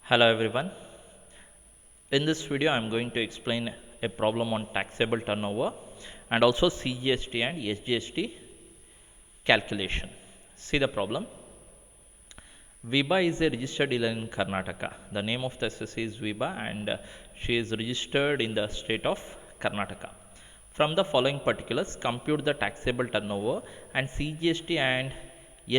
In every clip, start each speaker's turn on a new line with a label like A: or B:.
A: Hello everyone. In this video I am going to explain a problem on taxable turnover and also CGST and SGST calculation. See the problem. Viba is a registered dealer in Karnataka. The name of the SSC is Viba and she is registered in the state of Karnataka. From the following particulars, compute the taxable turnover and CGST and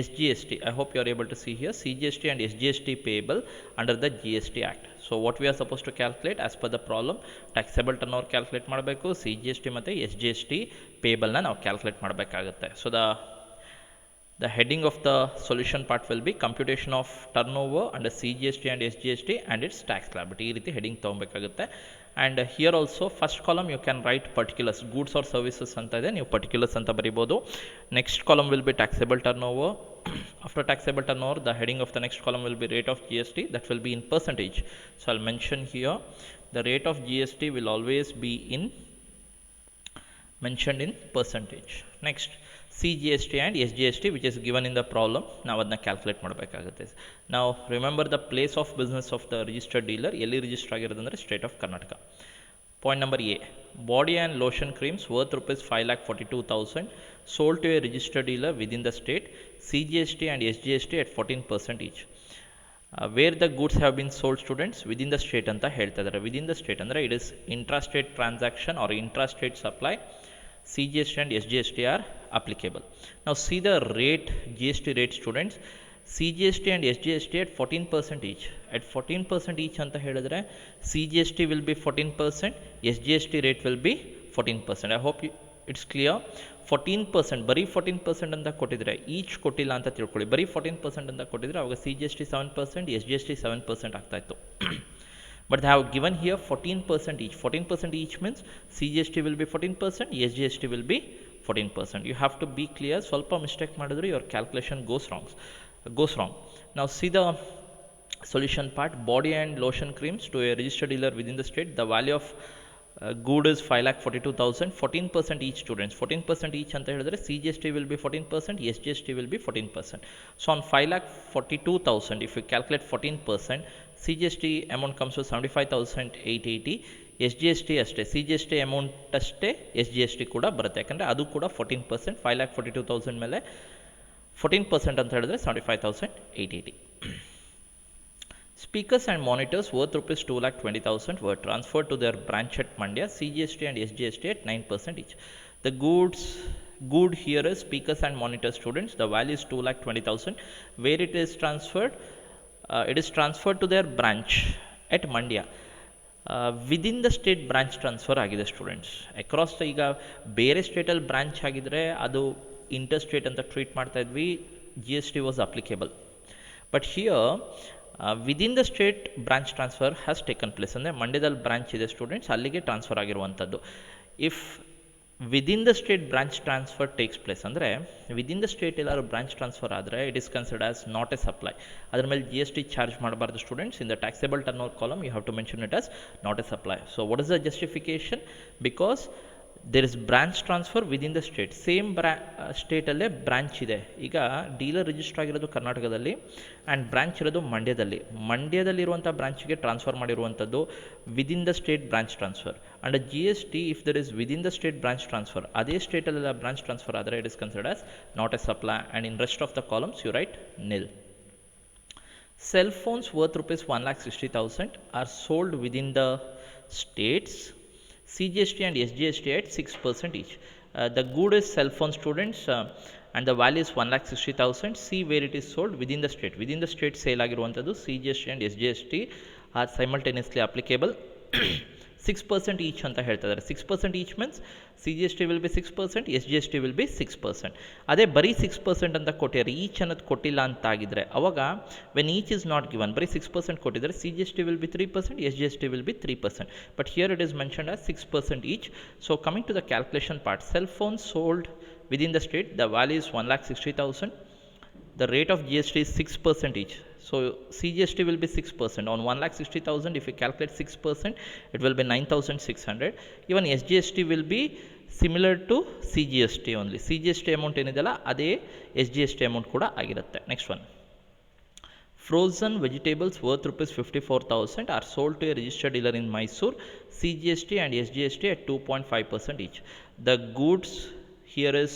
A: SGST. I hope you are able to see here CGST and SGST payable under the GST Act. So what we are supposed to calculate as per the problem, taxable turnover calculate ಮಾಡಬೇಕು, CGST ಮತ್ತು SGST payable ನ ನಾವು calculate ಮಾಡಬೇಕಾಗುತ್ತೆ. So the heading of the solution part will be computation of turnover under CGST and SGST and its tax liability. ಈ ರೀತಿ heading ತೊಗೊಬೇಕಾಗುತ್ತೆ. And here also first column you can write particulars, goods or services ಅಂತ ಇದೆ, ನೀವು particulars ಅಂತ ಬರಿಬೋದು. Next column will be taxable turnover. After taxable turnover, the heading of the next column will be rate of GST, that will be in percentage. So I'll mention here the rate of GST will always be mentioned in percentage. Next CGST and SGST which is given in the problem, ನಾವು ಅದನ್ನ calculate ಮಾಡಬೇಕಾಗುತ್ತೆ. Now remember the place of business of the registered dealer, ಎಲ್ಲಿ register ಆಗಿರೋದು ಅಂದರೆ state of Karnataka. Point number A, body and lotion creams worth rupees 5,42,000 sold to a registered dealer within the state, CGST and SGST at 14% each. Where the goods have been sold, students, within the state ಅಂತ ಹೇಳ್ತಾ ಇದ್ದಾರೆ. within the state ಅಂದರೆ it is intrastate transaction or intrastate supply, CGST and SGST are applicable. Now see the rate, GST rate, students. CGST and SGST at 14% each. At 14% each anta helidre CGST will be 14%, SGST rate will be 14%. I hope it's clear. 14% ಬರೀ 14% ಅಂತ ಕೊಟ್ಟಿದ್ರೆ, each ಕೊಟ್ಟಿಲ್ಲ ಅಂತ ತಿಳ್ಕೊಳ್ಳಿ. ಬರೀ 14% ಅಂತ ಕೊಟ್ಟಿದ್ರೆ ಅವಾಗ CGST 7%, SGST 7% ಆಗ್ತಾ ಇತ್ತು. But they have given here 14% each. 14% each means CGST will be 14%, SGST will be 14%. You have to be clear. ಸ್ವಲ್ಪ mistake ಮಾಡಿದ್ರೆ your calculation goes wrong. Now see the solution part. Body and lotion creams to a registered dealer within the state. The value of good is 5,42,000. 14% each, students. 14% each ಅಂತ ಹೇಳಿದ್ರೆ CGST will be 14%, SGST will be 14%. So on 5,42,000, if you calculate 14%, CGST amount comes to 75,880. SGST ಅಷ್ಟೇ, CGST amount ಅಷ್ಟೇ SGST ಕೂಡ ಬರುತ್ತೆ, ಯಾಕಂದರೆ ಅದು ಕೂಡ 14%. 5,42,000 ಮೇಲೆ 14% ಅಂತ ಹೇಳಿದ್ರೆ 75,880. Speakers and monitors worth rupees 2,20,000 were transferred to their branch at Mandya, CGST and SGST at 9% each. The good here is speakers and monitors, students. The value is 2,20,000. Where it is transferred? It is transferred to their branch at Mandya. Within the state branch transfer ಆಗಿದೆ, students. Across ಈಗ ಬೇರೆ ಸ್ಟೇಟಲ್ಲಿ branch ಆಗಿದ್ರೆ ಅದು inter state ಅಂತ treat ಮಾಡ್ತಾ ಇದ್ವಿ, GST was applicable. But here within the state branch transfer has taken place. ಅಂದರೆ ಮಂಡ್ಯದಲ್ಲಿ ಬ್ರಾಂಚ್ ಇದೆ, ಸ್ಟೂಡೆಂಟ್ಸ್, ಅಲ್ಲಿಗೆ ಟ್ರಾನ್ಸ್ಫರ್ ಆಗಿರುವಂಥದ್ದು. If within the state branch transfer takes place ಅಂದರೆ ವಿದಿನ್ ದ ಸ್ಟೇಟ್ ಎಲ್ಲಾದ್ರು ಬ್ರಾಂಚ್ ಟ್ರಾನ್ಸ್ಫರ್ ಆದರೆ it is considered as not a supply. ಅದ್ರ ಮೇಲೆ GST ಚಾರ್ಜ್ ಮಾಡಬಾರ್ದು, students. In the taxable turnover column you have to mention it as not a supply. So what is the justification? Because there is branch transfer within the state. Same ಸ್ಟೇಟಲ್ಲೇ branch ಇದೆ. ಈಗ dealer register ಆಗಿರೋದು ಕರ್ನಾಟಕದಲ್ಲಿ and branch ಇರೋದು ಮಂಡ್ಯದಲ್ಲಿರುವಂಥ ಬ್ರಾಂಚ್ಗೆ transfer ಮಾಡಿರುವಂಥದ್ದು within the state branch transfer. And GST if there is within the state branch transfer, ಅದೇ ಸ್ಟೇಟಲ್ಲೆಲ್ಲ ಬ್ರಾಂಚ್ ಟ್ರಾನ್ಸ್ಫರ್ ಆದರೆ it is considered as not a supply. And in rest of the columns you write nil. Cell phones worth rupees 1,60,000 are sold within the states, CGST and SGST at 6% each. The good is cell phone, students, and the value is 1,60,000. See where it is sold within the state. Within the state sale ಆಗಿರುವಂಥದ್ದು CGST and SGST are simultaneously applicable. 6% each ಅಂತ ಹೇಳ್ತಾ ಇದ್ದಾರೆ. 6% each means CGST will be 6%, SGST will be 6%. ಅದೇ ಬರೀ 6% ಅಂತ ಕೊಟ್ಟಿದ್ದಾರೆ, each ಅನ್ನೋದು ಕೊಟ್ಟಿಲ್ಲ ಅಂತ ಆಗಿದ್ರೆ ಅವಾಗ when each is not given, ಬರೀ 6% ಕೊಟ್ಟಿದ್ದಾರೆ, CGST will be 3%, SGST will be 3%. But here it is mentioned as 6% each. So coming to the calculation part, cell phones sold within the state, the value is 1,60,000. The rate of GST is 6% each. So CGST will be 6%. On 1,60,000, if you calculate 6%, it will be 9,600. Even SGST will be similar to CGST only. CGST amount ಏನಿದೆಯಲ್ಲ ಅದೇ SGST amount ಕೂಡ ಆಗಿರುತ್ತೆ. Next one. Frozen vegetables worth rupees 54,000 are sold to a registered dealer in Mysore, CGST and SGST at 2.5% each. The goods here is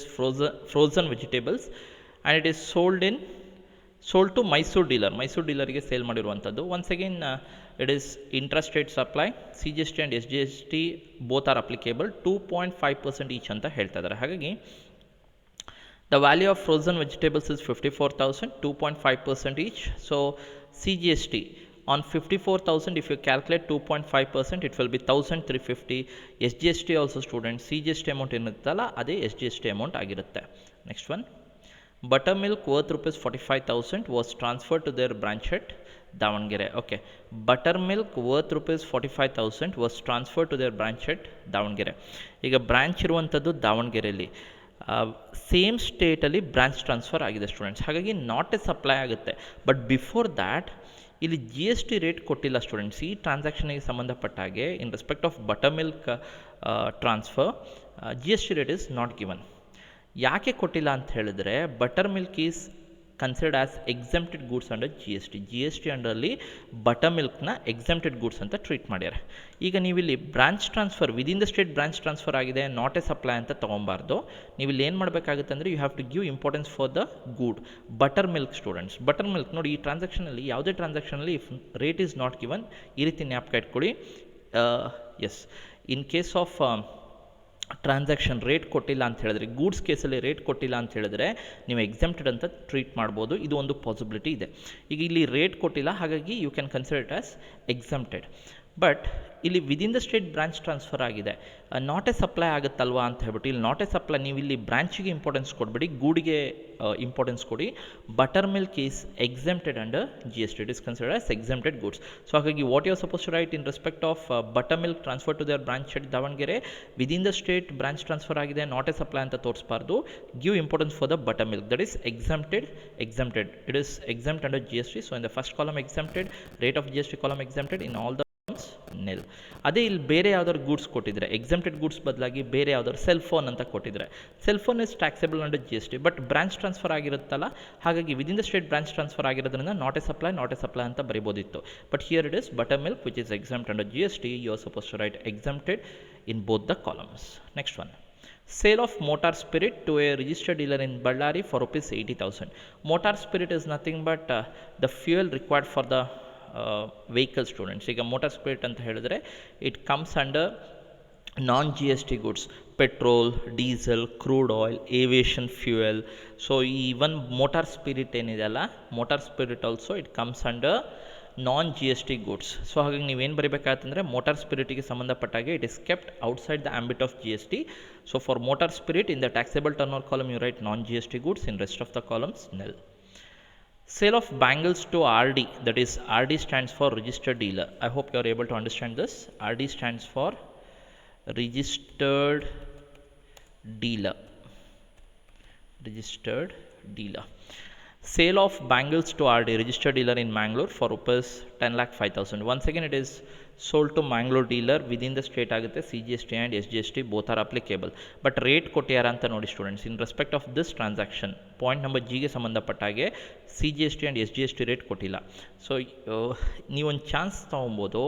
A: frozen vegetables and it is sold to Mysore dealerಗೆ sale ಮಾಡಿರುವಂಥದ್ದು. Once again it is intrastate supply, CGST and SGST both are applicable, 2.5% each ಅಂತ ಹೇಳ್ತಾ ಇದ್ದಾರೆ. ಹಾಗಾಗಿ the value of frozen vegetables is 54,000, 2.5% each. So CGST on 54,000, if you calculate 2.5%, it will be 1,350. SGST also students, CGST amount ಏನಿರುತ್ತಲ್ಲ ಅದೇ SGST amount ಆಗಿರುತ್ತೆ. Next one, buttermilk worth rupees 45,000 was transferred to their branch at Davangere. Okay, buttermilk worth rupees 45,000 was transferred to their branch at Davangere. ಈಗ branch ಇರುವಂಥದ್ದು ದಾವಣಗೆರೆಯಲ್ಲಿ, same ಸ್ಟೇಟಲ್ಲಿ branch transfer ಆಗಿದೆ students. ಹಾಗಾಗಿ not a supply ಆಗುತ್ತೆ. But before that ಇಲ್ಲಿ G S T rate ಕೊಟ್ಟಿಲ್ಲ students. ಈ ಟ್ರಾನ್ಸಾಕ್ಷನಿಗೆ ಸಂಬಂಧಪಟ್ಟ ಹಾಗೆ in respect of butter milk transfer G S T rate is not given. ಯಾಕೆ ಕೊಟ್ಟಿಲ್ಲ ಅಂತ ಹೇಳಿದ್ರೆ butter milk is considered as exempted goods under G S T ಅಂಡರಲ್ಲಿ ಬಟರ್ ಮಿಲ್ಕ್ನ ಎಕ್ಸೆಂಪ್ಟೆಡ್ ಗೂಡ್ಸ್ ಅಂತ ಟ್ರೀಟ್ ಮಾಡ್ಯಾರೆ. ಈಗ ನೀವಿಲ್ಲಿ branch transfer within the state branch transfer ಆಗಿದೆ, ನಾಟ್ ಎ ಸಪ್ಲೈ ಅಂತ ತೊಗೊಬಾರ್ದು. ನೀವು ಇಲ್ಲಿ ಏನು ಮಾಡಬೇಕಾಗುತ್ತೆ ಅಂದರೆ you have to give importance for the good butter milk students. Butter milk ನೋಡಿ, ಈ ಟ್ರಾನ್ಸಾಕ್ಷನಲ್ಲಿ ಯಾವುದೇ ಟ್ರಾನ್ಸಾಕ್ಷನಲ್ಲಿ if rate is not given ಈ ರೀತಿ ಜ್ಞಾಪಕ ಇಟ್ಕೊಳ್ಳಿ. Yes, in case of transaction rate ಕೊಟ್ಟಿಲ್ಲ ಅಂತ ಹೇಳಿದ್ರೆ, ಗೂಡ್ಸ್ ಕೇಸಲ್ಲಿ ರೇಟ್ ಕೊಟ್ಟಿಲ್ಲ ಅಂತ ಹೇಳಿದ್ರೆ ನೀವು ಎಕ್ಸೆಂಪ್ಟೆಡ್ ಅಂತ ಟ್ರೀಟ್ ಮಾಡ್ಬೋದು. ಇದು ಒಂದು ಪಾಸಿಬಿಲಿಟಿ ಇದೆ. ಈಗ ಇಲ್ಲಿ ರೇಟ್ ಕೊಟ್ಟಿಲ್ಲ, ಹಾಗಾಗಿ you can consider it as exempted. But ಇಲ್ಲಿ within the state branch transfer ಆಗಿದೆ, ನಾಟ್ ಎ ಸಪ್ಲೈ ಆಗುತ್ತಲ್ವಾ ಅಂತ ಹೇಳ್ಬಿಟ್ಟು ಇಲ್ಲಿ ನಾಟ್ ಎ ಸಪ್ಲೈ, ನೀವು ಇಲ್ಲಿ ಬ್ರಾಂಚಿಗೆ ಇಂಪಾರ್ಟೆನ್ಸ್ ಕೊಡಬೇಡಿ, ಗೂಡಿಗೆ ಇಂಪಾರ್ಟೆನ್ಸ್ ಕೊಡಿ. Butter milk is exempted under G S T, it is considered as exempted goods. So ಹಾಗಾಗಿ what you are suppose to write in respect of butter milk transfer to their branch at Davangere, within the state branch transfer ಆಗಿದೆ, not a supply ಅಂತ ತೋರಿಸಬಾರ್ದು. Give importance for the butter milk, that is exempted. It is exempt under GST. So in the first column exempted, rate of GST column exempted, in all the ನೆಲ್. ಅದೇ ಇಲ್ಲಿ ಬೇರೆ ಯಾವ್ದಾದ್ರು goods ಕೊಟ್ಟಿದ್ರೆ, exempted goods ಬದಲಾಗಿ ಬೇರೆ ಯಾವ್ದಾದ್ರು cell phone ಅಂತ ಕೊಟ್ಟಿದ್ರೆ, cell phone is taxable under G S T. But branch transfer ಆಗಿರುತ್ತಲ್ಲ, ಹಾಗಾಗಿ within the state branch transfer ಆಗಿರೋದ್ರಿಂದ ನಾಟ್ ಎ ಸಪ್ಲೈ ಅಂತ ಬರಿಬೋದಿತ್ತು. But here it is butter milk which is exempt under G S T. You are suppose to write exempted in both the columns. Next one, sale of motor spirit to a registered dealer in Ballari for rupees 80,000. Motor spirit is nothing but the fuel required for the vehicle students. ಈಗ motor spirit ಅಂತ ಹೇಳಿದ್ರೆ it comes under non G S T goods, petrol, diesel, crude oil, aviation fuel. So even motor spirit ಏನಿದೆಯಲ್ಲ, motor spirit also it comes under non G S T goods. So ಹಾಗಾಗಿ ನೀವೇನು ಬರೀಬೇಕಾಗತ್ತಂದರೆ motor ಸ್ಪಿರಿಟಿಗೆ ಸಂಬಂಧಪಟ್ಟಾಗೆ it is kept outside the ambit of G S T. So for motor spirit in the taxable turn column you write non G S T goods, in rest of the columns nil. Sale of bangles to RD, that is RD stands for registered dealer. I hope you are able to understand this. RD stands for registered dealer. Sale of bangles to RD, registered dealer in Mangalore for rupees 10,05,000. Once again it is sold to Mangalore dealer, within the state ಆಗುತ್ತೆ. CGST and SGST both are applicable. But rate ಕೊಟ್ಟಿಯಾರ ಅಂತ ನೋಡಿ students. In respect of this transaction point number ಜಿಗೆ ಸಂಬಂಧಪಟ್ಟಾಗೆ CGST and SGST rate ಕೊಟ್ಟಿಲ್ಲ. So ನೀವೊಂದು chance ತೊಗೊಬೋದು,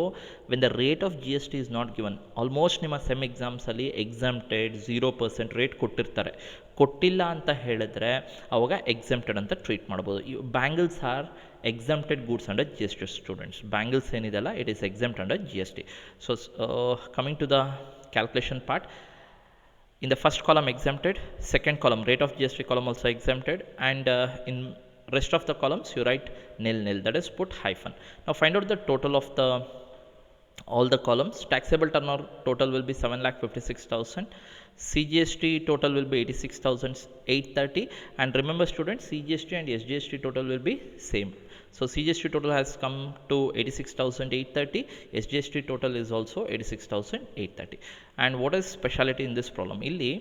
A: when the rate of GST is not given. Almost ನಿಮ್ಮ sem ಎಕ್ಸಾಮ್ಸಲ್ಲಿ ಎಕ್ಸಮ್ಟೆಡ್ 0% ರೇಟ್ ಕೊಟ್ಟಿರ್ತಾರೆ. ಕೊಟ್ಟಿಲ್ಲ ಅಂತ ಹೇಳಿದ್ರೆ ಅವಾಗ ಎಕ್ಸಮ್ಟೆಡ್ ಅಂತ ಟ್ರೀಟ್ ಮಾಡ್ಬೋದು. Bangles are exempted goods under GST students. Bangles ಏನಿದೆಲ್ಲ it is exempt under GST. So coming to the calculation part, in the first column exempted, second column rate of GST column also exempted, and in rest of the columns you write nil, that is put hyphen. Now find out the total of the all the columns. Taxable turnover total will be 7,56,000. CGST total will be 86,830, and remember students, CGST and SGST total will be same. So CGST total has come to 86,830, SGST total is also 86,830. And what is speciality in this problem? Illi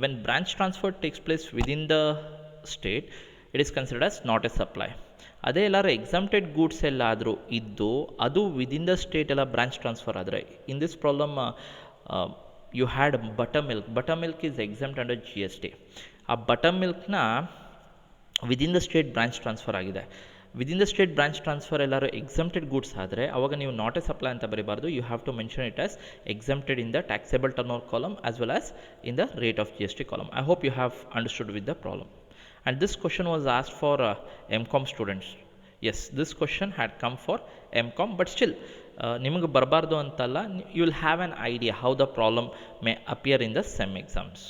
A: when branch transfer takes place within the state, it is considered as not a supply. ಅದೇ ಎಲ್ಲರೂ exempted goods ಎಲ್ಲಾದರೂ ಇದ್ದು ಅದು within the state ಎಲ್ಲ branch transfer ಆದರೆ, in this problem you had butter milk is exempt under GST. ಆ butter ಮಿಲ್ಕ್ನ within the state branch transfer ಆಗಿದೆ. Within the state branch transfer ಎಲ್ಲರೂ ಎಕ್ಸಮ್ಟೆಡ್ ಗೂಡ್ಸ್ ಆದರೆ ಅವಾಗ ನೀವು ನಾಟ್ ಎ ಸಪ್ಲೈ ಅಂತ ಬರೀಬಾರ್ದು. You have to mention it as exempted in the taxable turnover column as well as in the rate of GST column. I hope you have understood with the problem. And this question was asked for MCOM students. Yes, this question had come for MCOM, but still ನಿಮಗೆ ಬರಬಾರ್ದು ಅಂತಲ್ಲ, you will have an idea how the problem may appear in the SEM exams.